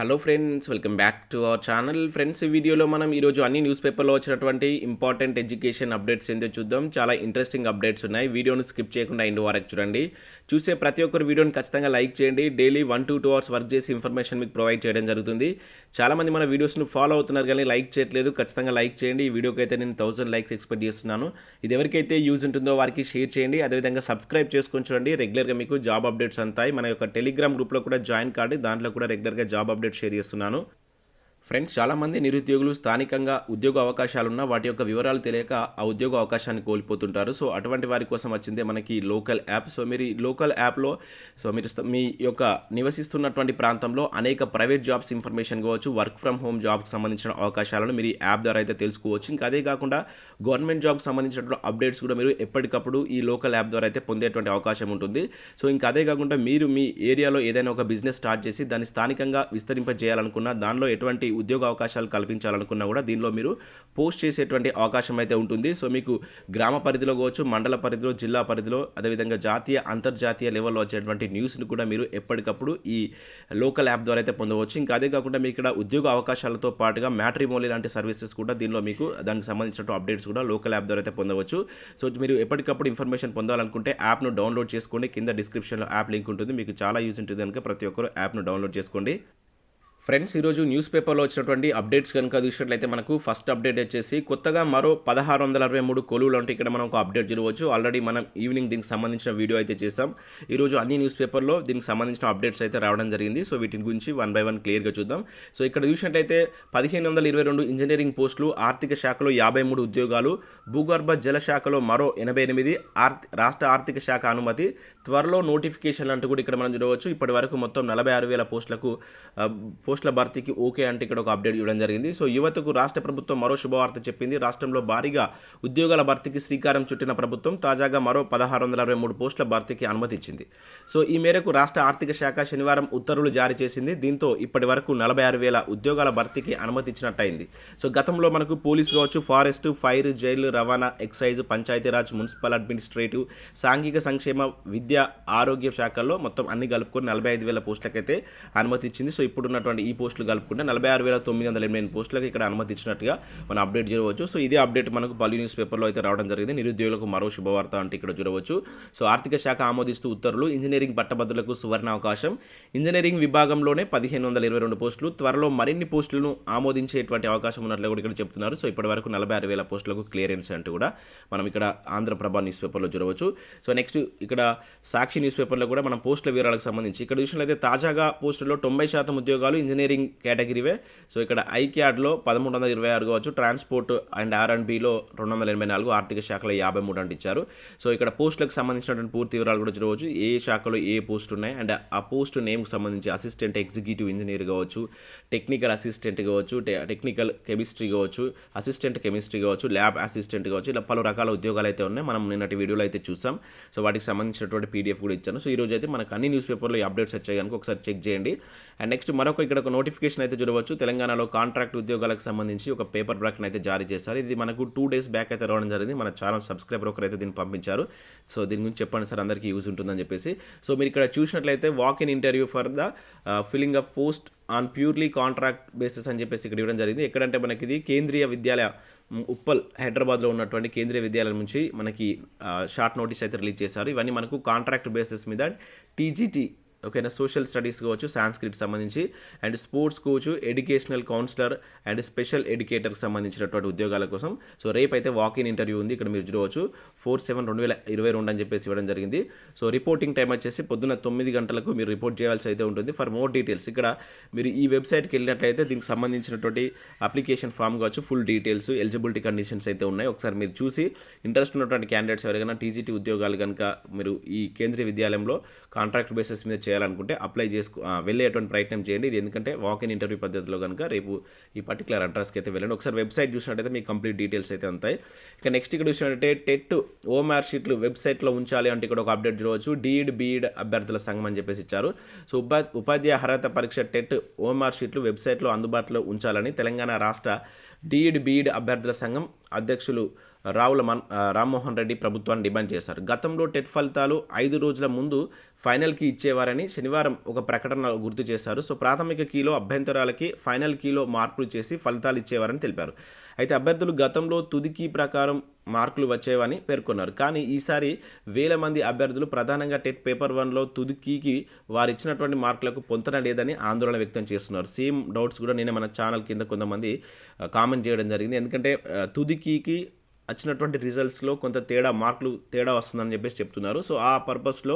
Hello friends, welcome back to our channel. Friends, ఈ వీడియోలో మనం ఈరోజు అన్ని న్యూస్ పేపర్లో వచ్చినటువంటి ఇంపార్టెంట్ ఎడ్యుకేషన్ అప్డేట్స్ ఏంటో చూద్దాం. చాలా ఇంట్రెస్టింగ్ అప్డేట్స్ ఉన్నాయి. వీడియోని స్కిప్ చేయకుండా ఎండ్ వరకు చూడండి. చూసే ప్రతి ఒక్కరు వీడియోని ఖచ్చితంగా లైక్ చేయండి. డైలీ 1 to 2 అవర్స్ వర్క్ చేసి ఇన్ఫర్మేషన్ మీకు ప్రొవైడ్ చేయడం జరుగుతుంది. చాలామంది మన వీడియోస్ను ఫాలో అవుతున్నారు కానీ లైక్ చేయట్లేదు. ఖచ్చితంగా లైక్ చేయండి. ఈ వీడియోకి అయితే నేను 1000 లైక్స్ ఎక్స్పెక్ట్ చేస్తున్నాను. ఇది ఎవరికైతే యూజ్ ఉంటుందో వారికి షేర్ చేయండి. అదేవిధంగా సబ్స్క్రైబ్ చేసుకొని చూడండి. రెగ్యులర్గా మీకు జాబ్ అప్డేట్స్ అంతాయి. మన యొక్క టెలిగ్రామ్ గ్రూప్లో కూడా జాయిన్ కాండి. దాంట్లో కూడా రెగ్యులర్గా జాబ్ అప్డేట్ షేర్ చేస్తున్నాను. ఫ్రెండ్స్, చాలామంది నిరుద్యోగులు స్థానికంగా ఉద్యోగ అవకాశాలున్నా వాటి యొక్క వివరాలు తెలియక ఆ ఉద్యోగ అవకాశాన్ని కోల్పోతుంటారు. సో అటువంటి వారి కోసం వచ్చిందే మనకి లోకల్ యాప్. సో మీరు ఈ లోకల్ యాప్లో మీరు మీ యొక్క నివసిస్తున్నటువంటి ప్రాంతంలో అనేక ప్రైవేట్ జాబ్స్ ఇన్ఫర్మేషన్ కావచ్చు, వర్క్ ఫ్రమ్ హోమ్ జాబ్కి సంబంధించిన అవకాశాలను మీరు ఈ యాప్ ద్వారా అయితే తెలుసుకోవచ్చు. ఇంకా అదే కాకుండా గవర్నమెంట్ జాబ్కి సంబంధించినటువంటి అప్డేట్స్ కూడా మీరు ఎప్పటికప్పుడు ఈ లోకల్ యాప్ ద్వారా అయితే పొందేటువంటి అవకాశం ఉంటుంది. సో ఇంకా అదే కాకుండా మీరు మీ ఏరియాలో ఏదైనా ఒక బిజినెస్ స్టార్ట్ చేసి దాన్ని స్థానికంగా విస్తరింపజేయాలనుకున్నా, దానిలో ఎటువంటి ఉద్యోగ అవకాశాలు కల్పించాలనుకున్నా కూడా దీనిలో మీరు పోస్ట్ చేసేటువంటి అవకాశం అయితే ఉంటుంది. సో మీకు గ్రామ పరిధిలో కావచ్చు, మండల పరిధిలో, జిల్లా పరిధిలో, అదేవిధంగా జాతీయ అంతర్జాతీయ లెవెల్లో వచ్చేటువంటి న్యూస్ని కూడా మీరు ఎప్పటికప్పుడు ఈ లోకల్ యాప్ ద్వారా అయితే పొందవచ్చు. ఇంకా అదే కాకుండా మీకు ఇక్కడ ఉద్యోగ అవకాశాలతో పాటుగా మ్యాట్రిమోనీ లాంటి సర్వీసెస్ కూడా దీనిలో మీకు దానికి సంబంధించిన అప్డేట్స్ కూడా లోకల్ యాప్ ద్వారా అయితే పొందవచ్చు. సో మీరు ఎప్పటికప్పుడు ఇన్ఫర్మేషన్ పొందాలనుకుంటే యాప్ను డౌన్లోడ్ చేసుకోండి. కింద డిస్క్రిప్షన్లో యాప్ లింక్ ఉంటుంది. మీకు చాలా యూజ్ ఉంటుంది కనుక ప్రతి ఒక్కరు యాప్ను డౌన్లోడ్ చేసుకోండి. ఫ్రెండ్స్, ఈరోజు న్యూస్ పేపర్లో వచ్చినటువంటి అప్డేట్స్ కనుక చూసినట్లయితే మనకు ఫస్ట్ అప్డేట్ వచ్చేసి కొత్తగా మరో 1663 కొలువులు అంటే ఇక్కడ మనం ఒక అప్డేట్ చూడవచ్చు. ఆల్రెడీ మనం ఈవినింగ్ దీనికి సంబంధించిన వీడియో అయితే చేసాం. ఈరోజు అన్ని న్యూస్ పేపర్లో దీనికి సంబంధించిన అప్డేట్స్ అయితే రావడం జరిగింది. సో వీటి గురించి 1 by 1 క్లియర్గా చూద్దాం. సో ఇక్కడ చూసినట్లయితే 1522 ఇంజనీరింగ్ పోస్టులు, ఆర్థిక శాఖలో 53 ఉద్యోగాలు, భూగర్భ జల శాఖలో మరో 88, రాష్ట్ర ఆర్థిక శాఖ అనుమతి, త్వరలో నోటిఫికేషన్లు అంటూ కూడా ఇక్కడ మనం చూడవచ్చు. ఇప్పటి వరకు మొత్తం 46,000 పోస్టుల భర్తీకి ఓకే అంటే ఇక్కడ ఒక అప్డేట్ ఇవ్వడం జరిగింది. సో యువతకు రాష్ట్ర ప్రభుత్వం మరో శుభవార్త చెప్పింది. రాష్ట్రంలో భారీగా ఉద్యోగాల భర్తీకి శ్రీకారం చుట్టిన ప్రభుత్వం తాజాగా మరో 1663 పోస్టుల భర్తీకి అనుమతి ఇచ్చింది. సో ఈ మేరకు రాష్ట్ర ఆర్థిక శాఖ శనివారం ఉత్తర్వులు జారీ చేసింది. దీంతో ఇప్పటి వరకు 46,000 ఉద్యోగాల భర్తీకి అనుమతి ఇచ్చినట్టయింది. సో గతంలో మనకు పోలీసు కావచ్చు, ఫారెస్ట్, ఫైర్, జైలు, రవాణా, ఎక్సైజ్, పంచాయతీరాజ్, మున్సిపల్ అడ్మినిస్ట్రేటివ్, సాంఘిక సంక్షేమ, విద్య, ఆరోగ్య శాఖల్లో మొత్తం అన్ని కలుపుకొని 45,000 పోస్టులకైతే అనుమతి ఇచ్చింది. సో ఇప్పుడున్నటువంటి ఈ పోస్టులు కలుపుకుంటే 46,988 పోస్టులకు ఇక్కడ అనుమతి ఇచ్చినట్టుగా మనం అప్డేట్ చేయవచ్చు. సో ఇదే అప్డేట్ మనకు పలు న్యూస్ పేపర్లో అయితే రావడం జరిగింది. నిరుద్యోగులకు మరో శుభవార్త అంటే ఇక్కడ చూడవచ్చు. సో ఆర్థిక శాఖ ఆమోదిస్తూ ఉత్తర్వులు, ఇంజనీరింగ్ పట్టభద్రులకు సువర్ణ అవకాశం, ఇంజనీరింగ్ విభాగంలోనే 1522 పోస్టులు, త్వరలో మరిన్ని పోస్టులను ఆమోదించేటువంటి అవకాశం ఉన్నట్లు కూడా ఇక్కడ చెప్తున్నారు. సో ఇప్పటి వరకు 46,000 పోస్టులకు క్లియరెన్స్ అంటూ కూడా మనం ఇక్కడ ఆంధ్రప్రభ న్యూస్ పేపర్లో చూడవచ్చు. సో నెక్స్ట్ ఇక్కడ సాక్షి న్యూస్ పేపర్లో కూడా మనం పోస్టుల వివరాలకు సంబంధించి ఇక్కడ చూసినట్లయితే తాజాగా పోస్టుల్లో 90% ఉద్యోగాలు ఇంజనీరింగ్ కేటగిరీవే. సో ఇక్కడ ఐక్యాడ్లో 1326 కావచ్చు, ట్రాన్స్పోర్ట్ అండ్ R&Bలో 284, ఆర్థిక శాఖలో 53 అంటే ఇచ్చారు. సో ఇక్కడ పోస్టులకు సంబంధించినటువంటి పూర్తి వివరాలు కూడా చూడవచ్చు. ఏ శాఖలో ఏ పోస్ట్ ఉన్నాయి అండ్ ఆ పోస్ట్ నేమ్కి సంబంధించి అసిస్టెంట్ ఎగ్జిక్యూటివ్ ఇంజనీర్ కావచ్చు, టెక్నికల్ అసిస్టెంట్ కావచ్చు, టెక్నికల్ కెమిస్ట్రీ కావచ్చు, అసిస్టెంట్ కెమిస్ట్రీ కావచ్చు, ల్యాబ్ అసిస్టెంట్ కావచ్చు, ఇలా పలు రకాల ఉద్యోగాలు అయితే ఉన్నాయి. మనం నిన్నటి వీడియోలో అయితే చూసాం. సో వాటికి సంబంధించినటువంటి PDF కూడా ఇచ్చాను. సో ఈరోజు అయితే మనకు అన్ని న్యూస్ పేపర్లో ఈ అప్డేట్స్ వచ్చాయి కనుక ఒకసారి చెక్ చేయండి. అండ్ నెక్స్ట్ మరొక ఇక్కడ ఒక నోటిఫికేషన్ అయితే చూడవచ్చు. తెలంగాణలో కాంట్రాక్ట్ ఉద్యోగాలకు సంబంధించి ఒక పేపర్ బ్రాకెట్ అయితే జారీ చేశారు. ఇది మనకు 2 days బ్యాక్ అయితే రావడం జరిగింది. మన ఛానల్ సబ్స్క్రైబర్ ఒకరు అయితే దీన్ని పంపించారు. సో దీని గురించి చెప్పండి సార్, అందరికీ యూజ్ ఉంటుందని చెప్పేసి. సో మీరు ఇక్కడ చూసినట్లయితే walk in interview for the filling of post on purely contract basis అని చెప్పేసి ఇక్కడ ఇవ్వడం జరిగింది. ఎక్కడంటే మనకి ఇది కేంద్రీయ విద్యాలయ ఉప్పల్, హైదరాబాద్లో ఉన్నటువంటి కేంద్రీయ విద్యాలయం నుంచి మనకి షార్ట్ నోటీస్ అయితే రిలీజ్ చేశారు. ఇవన్నీ మనకు కాంట్రాక్ట్ బేసిస్ మీద TGT, ఓకేనా, సోషల్ స్టడీస్ కావచ్చు, సాంస్క్రిట్ సంబంధించి, and sports coach, educational counsellor and special ఎడ్యుకేటర్కి సంబంధించినటువంటి ఉద్యోగాల కోసం. సో రేపు అయితే వాక్-ఇన్ ఇంటర్వ్యూ ఉంది. ఇక్కడ మీరు చూడవచ్చు 4/7/2022 అని చెప్పేసి ఇవ్వడం జరిగింది. సో రిపోర్టింగ్ టైం వచ్చేసి పొద్దున్న 9 గంటలకు మీరు రిపోర్ట్ చేయాల్సి అయితే ఉంటుంది. ఫర్ మోర్ డీటెయిల్స్ ఇక్కడ మీరు ఈ వెబ్సైట్కి వెళ్ళినట్లయితే దీనికి సంబంధించినటువంటి అప్లికేషన్ ఫామ్ కావచ్చు, ఫుల్ డీటెయిల్స్, ఎలిజిబిలిటీ కండిషన్స్ అయితే ఉన్నాయి. ఒకసారి మీరు చూసి ఇంట్రెస్ట్ ఉన్నటువంటి క్యాండిడేట్స్ ఎవరైనా TGT ఉద్యోగాలు కనుక మీరు ఈ కేంద్రీయ విద్యాలయంలో కాంట్రాక్ట్ బేసిస్ మీద చేయాలనుకుంటే అప్లై వెళ్ళేటువంటి ప్రయత్నం చేయండి. ఇది ఎందుకంటే వాక్-ఇన్ ఇంటర్వ్యూ పద్ధతిలో కనుక రేపు ఈ పర్టికులర్ అడ్రస్కి అయితే వెళ్ళండి. ఒకసారి వెబ్సైట్ చూసినట్టయితే మీకు కంప్లీట్ డీటెయిల్స్ అయితే ఉంటాయి. ఇక నెక్స్ట్ ఇక్కడ చూసినట్టయితే టెట్ OMR షీట్లు వెబ్సైట్లో ఉంచాలి అంటే ఇక్కడ ఒక అప్డేట్ చూడవచ్చు. BEd అభ్యర్థుల సంఘం అని చెప్పేసి ఇచ్చారు. సో ఉపాధ్యాయ అర్హత పరీక్ష టెట్ OMR షీట్లు వెబ్సైట్లో అందుబాటులో ఉంచాలని తెలంగాణ రాష్ట్ర BEd అభ్యర్థుల సంఘం అధ్యక్షులు రామ్మోహన్ రెడ్డి ప్రభుత్వాన్ని డిమాండ్ చేశారు. గతంలో టెట్ ఫలితాలు 5 రోజుల ముందు ఫైనల్ కీ ఇచ్చేవారని శనివారం ఒక ప్రకటన గుర్తు చేశారు. సో ప్రాథమిక కీలో అభ్యంతరాలకి ఫైనల్ కీలో మార్పులు చేసి ఫలితాలు ఇచ్చేవారని తెలిపారు. అయితే అభ్యర్థులు గతంలో తుది కీ ప్రకారం మార్కులు వచ్చేవని పేర్కొన్నారు. కానీ ఈసారి వేల మంది అభ్యర్థులు ప్రధానంగా టెట్ పేపర్ 1లో తుది కీకి వారు ఇచ్చినటువంటి మార్కులకు పొంతన లేదని ఆందోళన వ్యక్తం చేస్తున్నారు. సేమ్ డౌట్స్ కూడా నేను మన ఛానల్ కింద కొంతమంది కామెంట్ చేయడం జరిగింది. ఎందుకంటే తుది కీకి వచ్చినటువంటి రిజల్ట్స్లో కొంత మార్కులు తేడా వస్తుందని చెప్పేసి చెప్తున్నారు. సో ఆ పర్పస్లో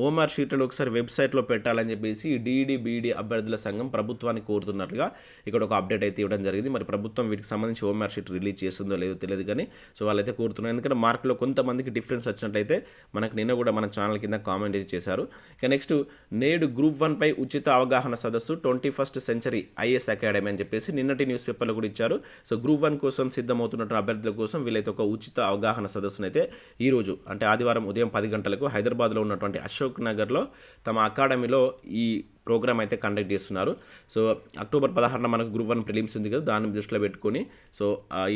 ఓఎంఆర్ షీట్లను ఒకసారి వెబ్సైట్లో పెట్టాలని చెప్పేసి డిఈడి బీఈడి అభ్యర్థుల సంఘం ప్రభుత్వాన్ని కోరుతున్నట్లుగా ఇక్కడ ఒక అప్డేట్ అయితే ఇవ్వడం జరిగింది. మరి ప్రభుత్వం వీటికి సంబంధించి ఓఎంఆర్ షీట్ రిలీజ్ చేస్తుందో లేదో తెలియదు, కానీ సో వాళ్ళైతే కోరుతున్నారు. ఎందుకంటే మార్కులో కొంతమందికి డిఫరెన్స్ వచ్చినట్లయితే మనకు నిన్న కూడా మన ఛానల్ కింద కామెంట్ చేశారు. ఇక నెక్స్ట్ నేడు గ్రూప్ 1పై ఉచిత అవగాహన సదస్సు 21st సెంచరీ ఐఏఎస్ అకాడమీ అని చెప్పేసి నిన్నటి న్యూస్ పేపర్లో కూడా ఇచ్చారు. సో గ్రూప్ 1 కోసం సిద్ధమవుతున్నటువంటి అభ్యర్థుల కోసం వీళ్ళైతే ఒక ఉచిత అవగాహన సదస్సునైతే ఈరోజు అంటే ఆదివారం ఉదయం 10 గంటలకు హైదరాబాద్లో ఉన్నటువంటి అశోక్ నగర్లో తమ అకాడమీలో ఈ ప్రోగ్రామ్ అయితే కండక్ట్ చేస్తున్నారు. సో అక్టోబర్ 16న మనకు గ్రూప్ 1 ప్రిలిమ్స్ ఉంది కదా, దాన్ని దృష్టిలో పెట్టుకొని సో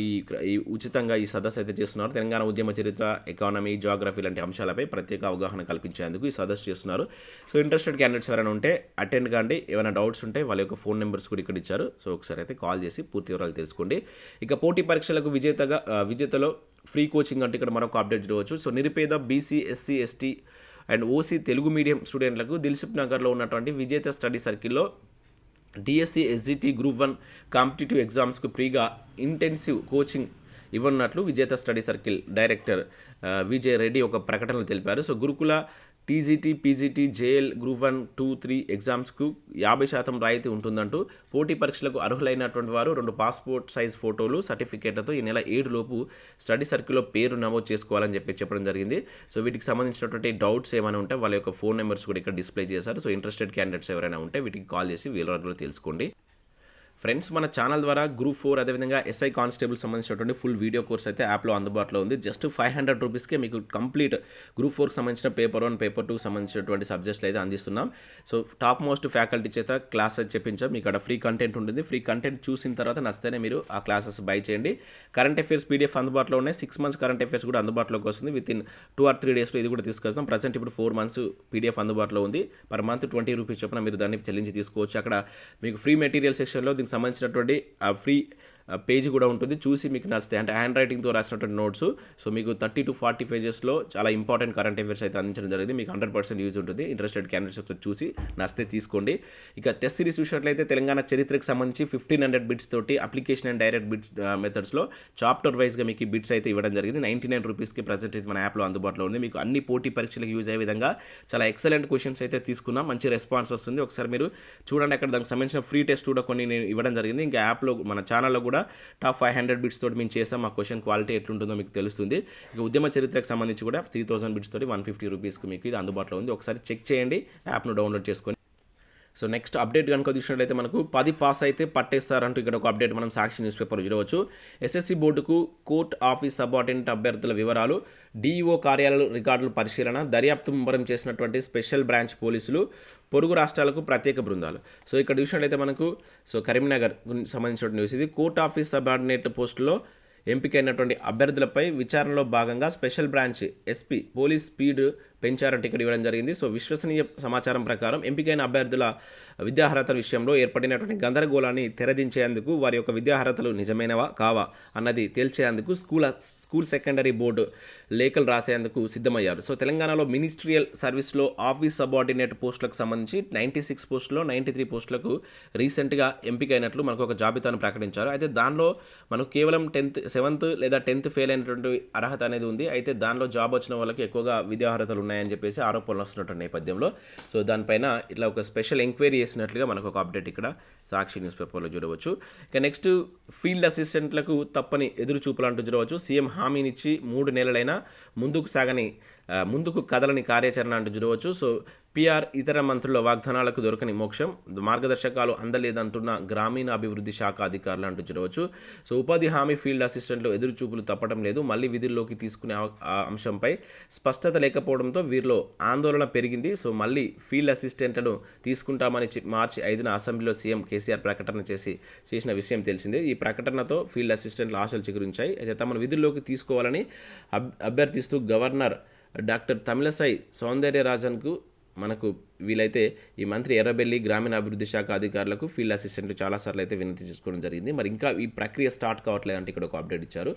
ఈ ఉచితంగా ఈ సదస్సు అయితే చేస్తున్నారు. తెలంగాణ ఉద్యమ చరిత్ర, ఎకానమీ, జాగ్రఫీ లాంటి అంశాలపై ప్రత్యేక అవగాహన కల్పించేందుకు ఈ సదస్సు చేస్తున్నారు. సో ఇంట్రెస్టెడ్ క్యాండిడేట్స్ ఎవరైనా ఉంటే అటెండ్ కాండి. ఏమైనా డౌట్స్ ఉంటే వాళ్ళ యొక్క ఫోన్ నెంబర్స్ కూడా ఇక్కడ ఇచ్చారు. సో ఒకసారి అయితే కాల్ చేసి పూర్తి వివరాలు తెలుసుకోండి. ఇక పోటీ పరీక్షలకు విజేతలో ఫ్రీ కోచింగ్ అంటే ఇక్కడ మరొక అప్డేట్ చూడవచ్చు. సో నిరుపేద BC, SC, ST and OC Telugu medium స్టూడెంట్లకు దిల్సుఖ్ నగర్లో ఉన్నటువంటి విజేత స్టడీ సర్కిల్లో డిఎస్సి, ఎస్జిటి, గ్రూప్ 1 కాంపిటేటివ్ ఎగ్జామ్స్కు ఫ్రీగా ఇంటెన్సివ్ కోచింగ్ ఇవ్వనున్నట్లు Vijetha study circle director Vijay Reddy ఒక ప్రకటనలో తెలిపారు. So Gurukula TGT, PGT, JL group 1, 2, 3 ఎగ్జామ్స్కు 50% రాయితీ ఉంటుందంటూ పోటీ పరీక్షలకు అర్హులైనటువంటి వారు 2 పాస్పోర్ట్ సైజ్ ఫోటోలు, సర్టిఫికేట్లతో ఈ నెల 7 లోపు స్టడీ సర్కిల్లో పేరు నమోదు చేసుకోవాలని చెప్పడం జరిగింది. సో వీటికి సంబంధించినటువంటి డౌట్స్ ఏమైనా ఉంటే వాళ్ళ యొక్క ఫోన్ నెంబర్స్ కూడా ఇక్కడ డిస్ప్లే చేశారు. సో ఇంట్రెస్టెడ్ క్యాండిడేట్స్ ఎవరైనా ఉంటే వీటికి కాల్ చేసి వివరాలు తెలుసుకోండి. ఫ్రెండ్స్, మన ఛానల్ ద్వారా గ్రూప్ 4 అదేవిధంగా ఎస్ఐ కానిస్టేబుల్ సంబంధించినటువంటి ఫుల్ వీడియో కోర్స్ అయితే యాప్లో అందుబాటులో ఉంది. జస్ట్ 500 రూపీస్కే మీకు కంప్లీట్ గ్రూప్ 4కి సంబంధించిన పేపర్ 1, పేపర్ 2 సంబంధించినటువంటి సబ్జెక్ట్స్ అయితే అందిస్తున్నాం. సో టాప్ మోస్ట్ ఫ్యాకల్టీ చేత క్లాస్ అయితే చెప్పించాం. మీకు అక్కడ ఫ్రీ కంటెంట్ ఉంటుంది. ఫ్రీ కంటెంట్ చూసిన తర్వాత నచ్చితేనే మీరు ఆ క్లాసెస్ బై చేయండి. కరెంట్ అఫైర్స్ పీడిఎఫ్ అందుబాటులో ఉన్నాయి. 6 months కరెంట్ అఫైర్స్ కూడా అందుబాటులోకి వస్తుంది. వితిన్ 2 or 3 daysలో ఇది కూడా తీసుకొస్తాం. ప్రజెంట్ ఇప్పుడు 4 months పీడిఎఫ్ అందుబాటులో ఉంది. పర్ మంత్ 20 రూపీస్ చొప్పున మీరు దాన్ని చెల్లించి తీసుకోవచ్చు. అక్కడ మీకు ఫ్రీ మెటీరియల్ సెక్షన్లో దీనికి సంబంధించినటువంటి ఫ్రీ పేజ్ కూడా ఉంటుంది. చూసి మీకు నచ్చితే అంటే హ్యాండ్ రైటింగ్తో రాసినటువంటి నోట్స్. సో మీకు 30 to 40 పేజెస్లో చాలా ఇంపార్టెంట్ కరెంట్ అఫైర్స్ అయితే అందించడం జరిగింది. మీకు 100% యూజ్ ఉంటుంది. ఇంట్రెస్టెడ్ క్యాండిడేట్స్ చూసి నచ్చితే తీసుకోండి. ఇక టెస్ట్ సిరీస్ చూసినట్లయితే తెలంగాణ చరిత్రకు సంబంధించి 1500 బిట్స్ తోటి అప్లికేషన్ అండ్ డైరెక్ట్ బిట్స్ మెథడ్స్లో చాప్టర్ వైజ్గా మీకు ఈ బిట్స్ అయితే ఇవ్వడం జరిగింది. 99 రూపీస్కి ప్రజెంట్ అయితే మన యాప్లో అందుబాటులో ఉంది. మీకు అన్ని పోటీ పరీక్షలకు యూజ్ అయ్యే విధంగా చాలా ఎక్సలెంట్ క్వశ్చన్స్ అయితే తీసుకున్నాం. మంచి రెస్పాన్స్ వస్తుంది. ఒకసారి మీరు చూడండి. అక్కడ దానికి సంబంధించిన ఫ్రీ టెస్ట్ కూడా కొన్ని నేను ఇవ్వడం జరిగింది. ఇంకా యాప్లో మన ఛానల్లో కూడా టాప్ 500 బిట్స్ తోటి మేము చేసాం. ఆ క్వశ్చన్ క్వాలిటీ ఎట్లుంటుందో మీకు తెలుస్తుంది. ఇక ఉద్యమ చరిత్రకు సంబంధించి కూడా 3000 బిట్స్ తోటి 150 రూపీస్కి మీకు ఇది అందుబాటులో ఉంది. ఒకసారి చెక్ చేయండి, యాప్ను డౌన్లోడ్ చేసుకొని. సో నెక్స్ట్ అప్డేట్ కనుక చూసినట్లయితే మనకు 10 పాస్ అయితే పట్టేస్తారంటూ ఇక్కడ ఒక అప్డేట్ మనం సాక్షి న్యూస్ పేపర్ చూడవచ్చు. ఎస్ఎస్సి బోర్డుకు కోర్ట్ ఆఫీస్ సబార్డినేట్ అభ్యర్థుల వివరాలు, డిఈఓ కార్యాలయాల రికార్డుల పరిశీలన, దర్యాప్తు ముమ్మరం చేసినటువంటి స్పెషల్ బ్రాంచ్ పోలీసులు, పొరుగు రాష్ట్రాలకు ప్రత్యేక బృందాలు. సో ఇక్కడ చూసినట్లయితే మనకు కరీంనగర్ సంబంధించిన న్యూస్ ఇది. కోర్ట్ ఆఫీస్ సబార్డినేట్ పోస్టులో ఎంపికైనటువంటి అభ్యర్థులపై విచారణలో భాగంగా special branch SP police speed పెంచారంటే ఇక్కడ ఇవ్వడం జరిగింది. సో విశ్వసనీయ సమాచారం ప్రకారం ఎంపికైన అభ్యర్థుల విద్యార్హతల విషయంలో ఏర్పడినటువంటి గందరగోళాన్ని తెరదించేందుకు, వారి యొక్క విద్యార్హతలు నిజమైనవా కావా అన్నది తేల్చేందుకు స్కూల్ సెకండరీ బోర్డు లేఖలు రాసేందుకు సిద్ధమయ్యారు. సో తెలంగాణలో మినిస్ట్రియల్ సర్వీస్లో ఆఫీస్ సబార్డినేట్ పోస్టులకు సంబంధించి 96 పోస్టులో 93 పోస్టులకు రీసెంట్గా ఎంపికైనట్లు మనకు ఒక జాబితాను ప్రకటించారు. అయితే దానిలో మనకు కేవలం 7th లేదా 10th ఫెయిల్ అయినటువంటి అర్హత అనేది ఉంది. అయితే దానిలో జాబ్ వచ్చిన వాళ్ళకి ఎక్కువగా విద్యార్హతలు ఉన్నాయని చెప్పేసి ఆరోపణలు వస్తున్నటువంటి నేపథ్యంలో సో దానిపైన ఇట్లా ఒక స్పెషల్ ఎంక్వైరీ చేసినట్లుగా మనకు ఒక అప్డేట్ ఇక్కడ సాక్షి న్యూస్ పేపర్లో చూడవచ్చు. ఇక నెక్స్ట్ ఫీల్డ్ అసిస్టెంట్లకు తప్పని ఎదురు చూపులు అంటూ చూడవచ్చు. సీఎం హామీనిచ్చి 3 నెలలైనా ముందుకు కదలని కార్యాచరణ అంటూ చూడవచ్చు. సో పిఆర్ ఇతర మంత్రుల వాగ్దానాలకు దొరకని మోక్షం, మార్గదర్శకాలు అందలేదంటున్న గ్రామీణాభివృద్ధి శాఖ అధికారులు అంటూ చూడవచ్చు. సో ఉపాధి హామీ ఫీల్డ్ అసిస్టెంట్లు ఎదురుచూపులు తప్పడం లేదు, మళ్ళీ విధుల్లోకి తీసుకునే ఆ అంశంపై స్పష్టత లేకపోవడంతో వీరిలో ఆందోళన పెరిగింది. సో మళ్ళీ ఫీల్డ్ అసిస్టెంట్లను తీసుకుంటామని మార్చి 5న అసెంబ్లీలో సీఎం కేసీఆర్ ప్రకటన చేసిన విషయం తెలిసిందే. ఈ ప్రకటనతో ఫీల్డ్ అసిస్టెంట్లు ఆశలు చిగురించాయి. అయితే తమను విధుల్లోకి తీసుకోవాలని అభ్యర్థిస్తూ గవర్నర్ డాక్టర్ తమిళసై సౌందర్యరాజన్కు మనకు వీలైతే ఈ మంత్రి ఎర్రబెల్లి గ్రామీణాభివృద్ధి శాఖ అధికారులకు ఫీల్డ్ అసిస్టెంట్లు చాలాసార్లు అయితే వినతి చేసుకోవడం జరిగింది. మరి ఇంకా ఈ ప్రక్రియ స్టార్ట్ కావట్లేదంటే ఇక్కడ ఒక అప్డేట్ ఇచ్చారు.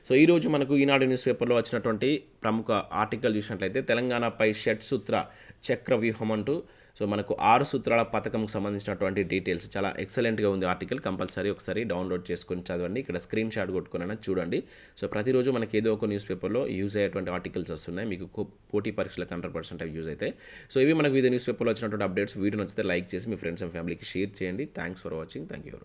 సో ఈరోజు మనకు ఈనాడు న్యూస్ పేపర్లో వచ్చినటువంటి ప్రముఖ ఆర్టికల్ చూసినట్లయితే తెలంగాణపై షట్సూత్ర చక్రవ్యూహం అంటూ సో మనకు 6 సూత్రాల పథకంకు సంబంధించినటువంటి డీటెయిల్స్ చాలా ఎక్సలెంట్గా ఉంది ఆర్టికల్. కంపల్సరీ ఒకసారి డౌన్లోడ్ చేసుకొని చదవండి, ఇక్కడ స్క్రీన్ షాట్ కొట్టుకుని చూడండి. సో ప్రతిరోజు మనకి ఏదో ఒక న్యూస్ పేపర్లో యూజ్ అయ్యేటువంటి ఆర్టికల్స్ వస్తున్నాయి, మీకు పోటీ పరీక్షలకు 100% యూజ్ అవుతాయి. సో ఇవి మనకు వివిధ న్యూస్ పేపర్లో వచ్చినటువంటి అప్డేట్స్. వీడియో నచ్చితే లైక్ చేసి మీ ఫ్రెండ్స్ అండ్ ఫ్యామిలీకి షేర్ చేయండి. Thanks for watching. Thank you.